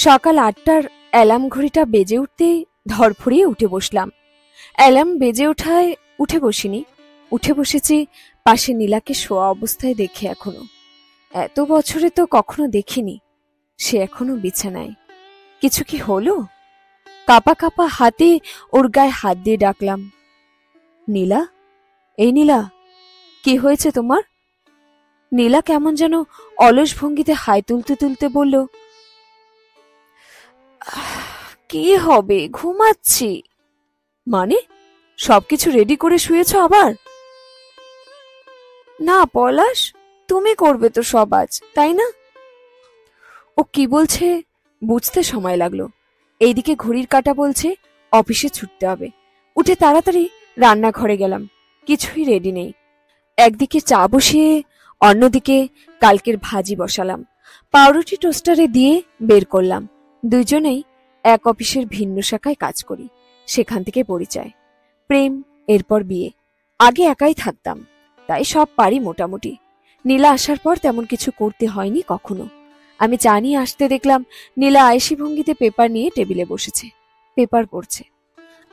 সকাল ৮টার অ্যালার্ম ঘড়িটা বেজে উঠতেই ধরফড়িয়ে উঠে বসলাম। অ্যালার্ম বেজে ওঠায় উঠে বসিনি, উঠে বসেছি পাশে নীলাকে শোয়া অবস্থায় দেখে। এখনো এত বছরে তো কখনো দেখিনি, সে এখনো বিছানায়। কিছু কি হলো? কাপা কাপা হাতে ওর গায়ে হাত দিয়ে ডাকলাম, নীলা, এই নীলা, কি হয়েছে তোমার? নীলা কেমন যেন অলস ভঙ্গিতে হাই তুলতে তুলতে বলল, কি হবে, ঘুমাচ্ছি। মানে সবকিছু রেডি করে শুয়েছ আবার? না পলাশ, তুমি করবে তো সব আজ, তাই না? ও কি বলছে বুঝতে সময় লাগলো। এইদিকে ঘড়ির কাঁটা বলছে অফিসে ছুটতে হবে। উঠে তাড়াতাড়ি রান্নাঘরে গেলাম, কিছুই রেডি নেই। একদিকে চা বসিয়ে অন্যদিকে কালকের ভাজি বসালাম। পাউরুটি টোস্টারে দিয়ে বের করলাম। দুইজনেই এক অফিসের ভিন্ন শাখায় কাজ করি, সেখান থেকে পরিচয়, প্রেম, এরপর বিয়ে। আগে একাই থাকতাম, তাই সব পারি মোটামুটি। নীলা আসার পর তেমন কিছু করতে হয়নি কখনো। আমি চা নিয়ে আসতে দেখলাম নীলা আয়েশি ভঙ্গিতে পেপার নিয়ে টেবিলে বসেছে, পেপার পড়ছে।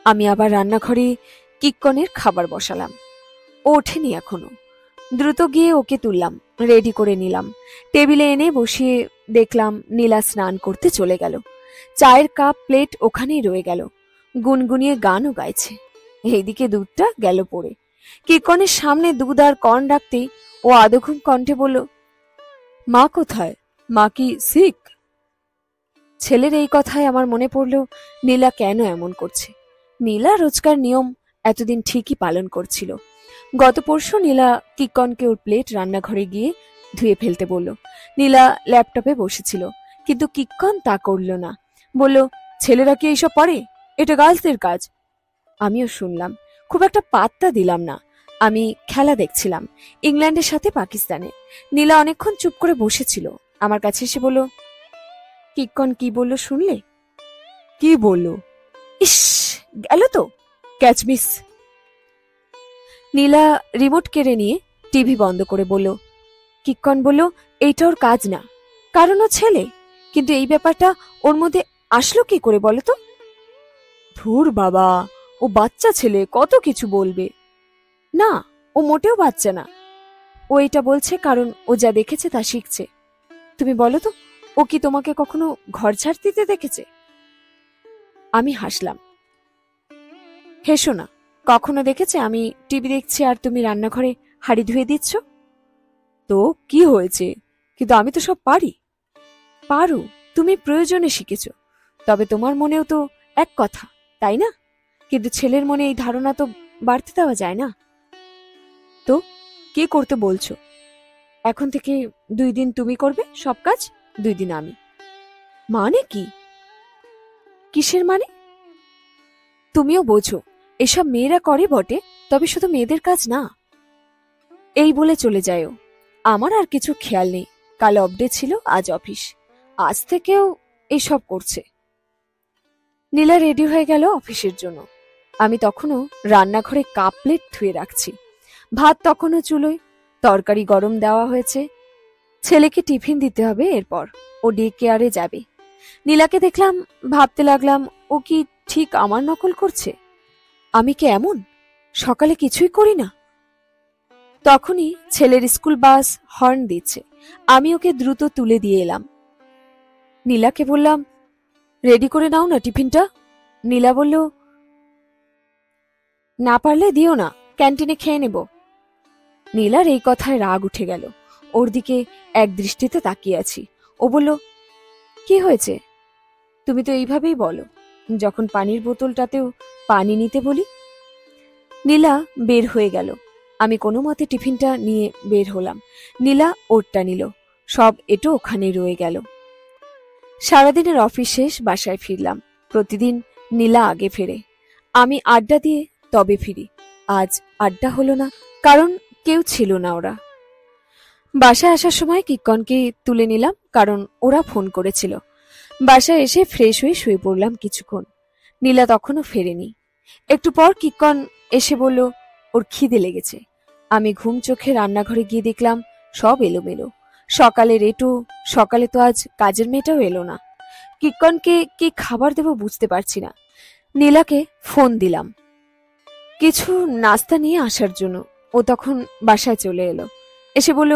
আমি আবার রান্নাঘরে কিক্কনের খাবার বসালাম। ও ওঠেনি এখনো। দ্রুত গিয়ে ওকে তুললাম, রেডি করে নিলাম। টেবিলে এনে বসিয়ে দেখলাম নীলা স্নান করতে চলে গেল। চায়ের কাপ প্লেট ওখানেই রয়ে গেল। গুনগুনিয়ে গানও গাইছে। এইদিকে দুধটা গেল পড়ে। কিক্কনের সামনে দুধ আর কর্ন রাখতেই ও আদঘুম কণ্ঠে বলল, মা কোথায়? মা কি সিক? ছেলের এই কথায় আমার মনে পড়ল নীলা কেন এমন করছে। নীলা রোজকার নিয়ম এতদিন ঠিকই পালন করছিল। গত পরশু নীলা কিক্কনকে ওর প্লেট রান্নাঘরে গিয়ে ধুয়ে ফেলতে বলল। নীলা ল্যাপটপে বসেছিল, কিন্তু কিক্কন তা করল না। বলল, ছেলেরা কি এইসব পড়ে? এটা গার্লসদের কাজ। আমিও শুনলাম, খুব একটা পাত্তা দিলাম না। আমি খেলা দেখছিলাম, ইংল্যান্ডের সাথে পাকিস্তানে। নীলা অনেকক্ষণ চুপ করে বসেছিল। আমার কাছে এসে বলল, কিক্কন কি বলল শুনলে? কি বলল? ইস, গেল তো, ক্যাচ মিস। নীলা রিমোট কেড়ে নিয়ে টিভি বন্ধ করে বলল, কিক্কন বলল এইটা ওর কাজ না, কারণ ও ছেলে। কিন্তু এই ব্যাপারটা ওর মধ্যে আসলো কি করে বলো তো? ধুর বাবা, ও বাচ্চা ছেলে, কত কিছু বলবে। না, ও মোটেও বাচ্চা না। ও এটা বলছে কারণ ও যা দেখেছে তা শিখছে। তুমি বলো তো, ও কি তোমাকে কখনো ঘর ছাড় দিতে দেখেছে? আমি হাসলাম। হেসো না। কখনো দেখেছে আমি টিভি দেখছি আর তুমি রান্নাঘরে হাঁড়ি ধুয়ে দিচ্ছ? তো কি হয়েছে? কিন্তু আমি তো সব পারি। পারো, তুমি প্রয়োজনে শিখেছ। তবে তোমার মনেও তো এক কথা, তাই না? কিন্তু ছেলের মনে এই ধারণা তো বাড়তে দেওয়া যায় না। তো কি করতে বলছো? এখন থেকে 2 দিন তুমি করবে সব কাজ, 2 দিন আমি। মানে কি? কিসের মানে? তুমিও বোঝো, এসব মেয়েরা করে বটে, তবে শুধু মেয়েদের কাজ না। এই বলে চলে যায়ও। আমার আর কিছু খেয়াল নেই। কাল অফ ডে ছিল, আজ অফিস। আজ থেকেও এইসব করছে। নীলা রেডি হয়ে গেল অফিসের জন্য। আমি তখনও রান্নাঘরে কাপ প্লেট ধুয়ে রাখছি। ভাত তখনও চুলোয়, তরকারি গরম দেওয়া হয়েছে। ছেলেকে টিফিন দিতে হবে, এরপর ও ডে কেয়ারে যাবে। নীলাকে দেখলাম, ভাবতে লাগলাম, ও কি ঠিক আমার নকল করছে? আমি কি এমন সকালে কিছুই করি না? তখনই ছেলের স্কুল বাস হর্ন দিচ্ছে। আমি ওকে দ্রুত তুলে দিয়ে এলাম। নীলাকে বললাম, রেডি করে নাও না টিফিনটা। নীলা বলল, না পারলে দিও না, ক্যান্টিনে খেয়ে নেব। নীলার এই কথায় রাগ উঠে গেল। ওর দিকে এক দৃষ্টিতে তাকিয়ে আছি। ও বলল, কি হয়েছে? তুমি তো এইভাবেই বলো যখন পানির বোতলটাতেও পানি নিতে বলি। নীলা বের হয়ে গেল। আমি কোনো মতে টিফিনটা নিয়ে বের হলাম। নীলা ওরটা নিল। সব এটো ওখানে রয়ে গেল। সারাদিনের অফিস শেষ, বাসায় ফিরলাম। প্রতিদিন নীলা আগে ফেরে, আমি আড্ডা দিয়ে তবে ফিরি। আজ আড্ডা হলো না, কারণ কেউ ছিল না। ওরা বাসায় আসার সময় কিক্কনকে তুলে নিলাম, কারণ ওরা ফোন করেছিল। বাসায় এসে ফ্রেশ হয়ে শুয়ে পড়লাম কিছুক্ষণ। নীলা তখনও ফেরেনি। একটু পর কিক্কন এসে বলল ওর খিদে লেগেছে। আমি ঘুম চোখে রান্নাঘরে গিয়ে দেখলাম সব এলোমেলো। সকালে তো আজ কাজের মেয়েটাও এলো না। কিক্কনকে কি খাবার দেব বুঝতে পারছি না। নীলাকে ফোন দিলাম কিছু নাস্তা নিয়ে আসার জন্য। ও তখন বাসায় চলে এলো, এসে বলল,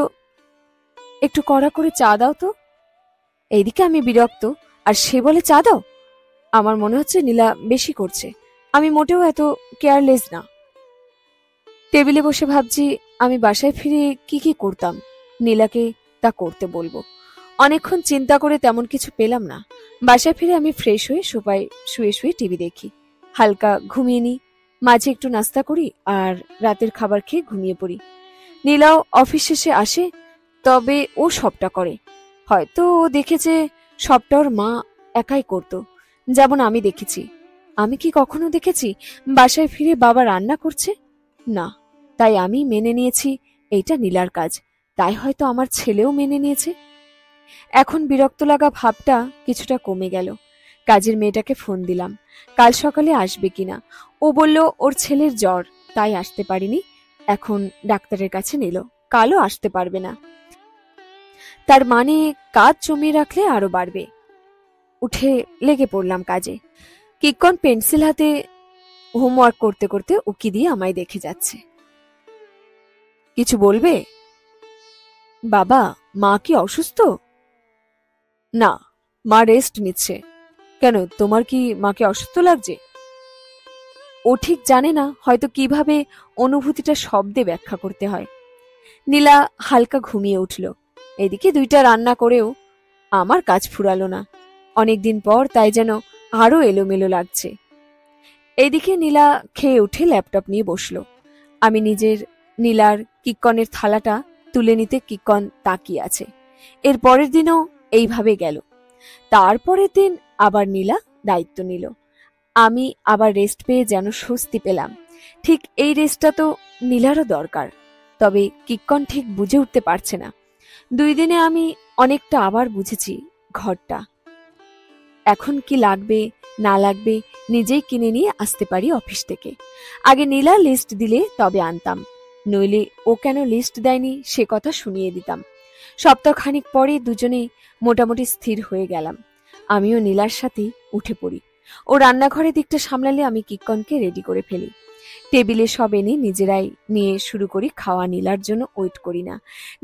একটু কড়া করে চা দাও তো। এইদিকে আমি বিরক্ত, আর সে বলে চা দাও। আমার মনে হচ্ছে নীলা বেশি করছে। আমি মোটেও এত কেয়ারলেস না। টেবিলে বসে ভাবছি আমি বাসায় ফিরে কি কি করতাম, নীলাকে তা করতে বলবো। অনেকক্ষণ চিন্তা করে তেমন কিছু পেলাম না। বাসায় ফিরে আমি ফ্রেশ হয়ে সোফায় শুয়ে শুয়ে টিভি দেখি, হালকা ঘুমিয়ে নিই, মাঝে একটু নাস্তা করি আর রাতের খাবার খেয়ে ঘুমিয়ে পড়ি। নীলাও অফিস শেষে আসে, তবে ও সবটা করে। হয়তো ও দেখেছে সবটা ওর মা একাই করত, যেমন আমি দেখেছি। আমি কি কখনো দেখেছি বাসায় ফিরে বাবা রান্না করছে? না। তাই আমি মেনে নিয়েছি এইটা নীলার কাজ। তাই হয়তো আমার ছেলেও মেনে নিয়েছে। এখন বিরক্ত লাগা ভাবটা কিছুটা কমে গেল। কাজের মেয়েটাকে ফোন দিলাম, কাল সকালে আসবে কিনা। ও বলল ওর ছেলের জ্বর, তাই আসতে পারিনি। এখন ডাক্তারের কাছে নিল, কালও আসতে পারবে না। তার মানে কাজ জমিয়ে রাখলে আরো বাড়বে। উঠে লেগে পড়লাম কাজে। কিক্কন পেন্সিল হাতে হোমওয়ার্ক করতে করতে উকি দিয়ে আমায় দেখে যাচ্ছে। কিছু বলবে? বাবা, মা কি অসুস্থ? না, মা রেস্ট নিচ্ছে। কেন, তোমার কি মাকে অসুস্থ লাগছে? ও ঠিক জানে না হয়তো কিভাবে অনুভূতিটা শব্দে ব্যাখ্যা করতে হয়। নীলা হালকা ঘুমিয়ে উঠল। এদিকে 2টা রান্না করেও আমার কাজ ফুরালো না। অনেকদিন পর, তাই যেন আরো এলোমেলো লাগছে। এদিকে নীলা খেয়ে উঠে ল্যাপটপ নিয়ে বসলো। আমি নীলার কিক্কনের থালাটা তুলে নিতে কিক্কন তাকিয়ে আছে। এর পরের দিনও এইভাবে গেল। তারপরের দিন আবার নীলা দায়িত্ব নিল। আমি আবার রেস্ট পেয়ে যেন স্বস্তি পেলাম। ঠিক এই রেস্টটা তো নীলারও দরকার, তবে কিক্কন ঠিক বুঝে উঠতে পারছে না। 2 দিনে আমি অনেকটা আবার বুঝেছি ঘরটা এখন কি লাগবে না লাগবে নিজেই কিনে নিয়ে আসতে পারি অফিস থেকে। আগে নীলা লিস্ট দিলে তবে আনতাম, নইলে ও কেন লিস্ট দেয়নি সে কথা শুনিয়ে দিতাম। সপ্তাহখানিক পরে দুজনেই মোটামুটি স্থির হয়ে গেলাম। আমিও নীলার সাথেই উঠে পড়ি। ও রান্নাঘরের দিকটা সামলালে আমি কিক্কনকে রেডি করে ফেলি। টেবিলে সব এনে নিজেরাই নিয়ে শুরু করি খাওয়া। নীলার জন্য ওয়েট করি না।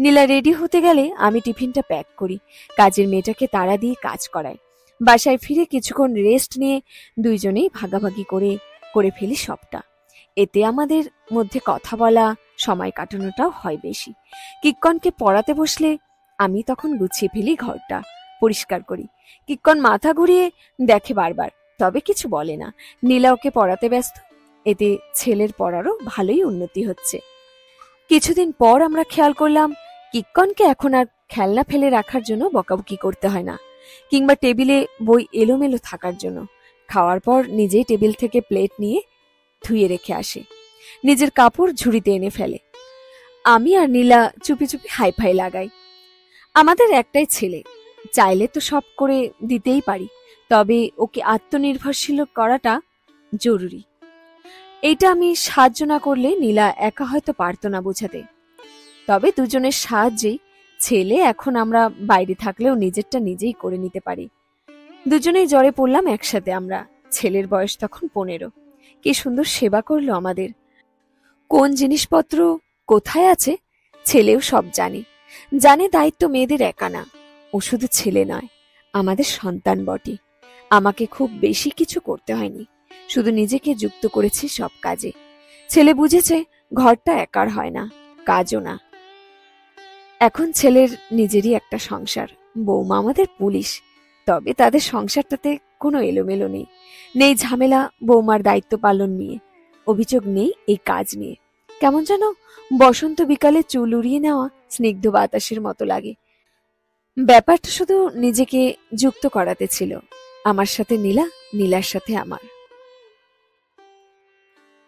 নীলা রেডি হতে গেলে আমি টিফিনটা প্যাক করি, কাজের মেয়েটাকে তাড়া দিয়ে কাজ করাই। বাসায় ফিরে কিছুক্ষণ রেস্ট নিয়ে দুইজনেই ভাগাভাগি করে ফেলি সবটা। এতে আমাদের মধ্যে কথা বলা, সময় কাটানোটাও হয় বেশি। কিক্কনকে পড়াতে বসলে আমি তখন গুছিয়ে ফেলি, ঘরটা পরিষ্কার করি। কিক্কন মাথা ঘুরিয়ে দেখে বারবার, তবে কিছু বলে না। নীলা ওকে পড়াতে ব্যস্ত। এতে ছেলের পড়ারও ভালোই উন্নতি হচ্ছে। কিছুদিন পর আমরা খেয়াল করলাম কিক্কনকে এখন আর খেলনা ফেলে রাখার জন্য বকাবকি করতে হয় না, কিংবা টেবিলে বই এলোমেলো থাকার জন্য। খাওয়ার পর নিজেই টেবিল থেকে প্লেট নিয়ে ধুয়ে রেখে আসে, নিজের কাপড় ঝুড়িতে এনে ফেলে। আমি আর নীলা চুপি চুপি হাইফাই লাগাই। আমাদের একটাই ছেলে, চাইলে তো সব করে দিতেই পারি, তবে ওকে আত্মনির্ভরশীল করাটা জরুরি। এইটা আমি সাহায্য না করলে নীলা একা হয়তো পারত না বোঝাতে। তবে দুজনের সাহায্যেই ছেলে এখন আমরা বাইরে থাকলেও নিজেরটা নিজেই করে নিতে পারি। দুজনেই জ্বরে পড়লাম একসাথে আমরা। ছেলের বয়স তখন 15। কি সুন্দর সেবা করলো আমাদের। কোন জিনিসপত্র কোথায় আছে ছেলেও সব জানে দায়িত্ব মেয়েদের একা না। ও শুধু ছেলে নয়, আমাদের সন্তান বটে। আমাকে খুব বেশি কিছু করতে হয়নি, শুধু নিজেকে যুক্ত করেছি সব কাজে। ছেলে বুঝেছে ঘরটা একার হয় না, কাজও না। এখন ছেলের নিজেরই একটা সংসার। বৌমা আমাদের পুলিশ, তবে তাদের সংসারটাতে কোনো এলোমেলো নেই ঝামেলা বৌমার দায়িত্ব পালন নিয়ে। অভিযোগ নেই এই কাজ নিয়ে। কেমন যেন বসন্ত বিকালে চুল উড়িয়ে নেওয়া স্নিগ্ধ বাতাসের মতো লাগে। ব্যাপারটা শুধু নিজেকে যুক্ত করাতে ছিল, আমার সাথে নীলা, নীলার সাথে আমার।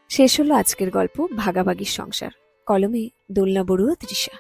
শেষ হলো আজকের গল্প ভাগাভাগির সংসার। কলমে দোলনা বড়ুয়া, তৃষা।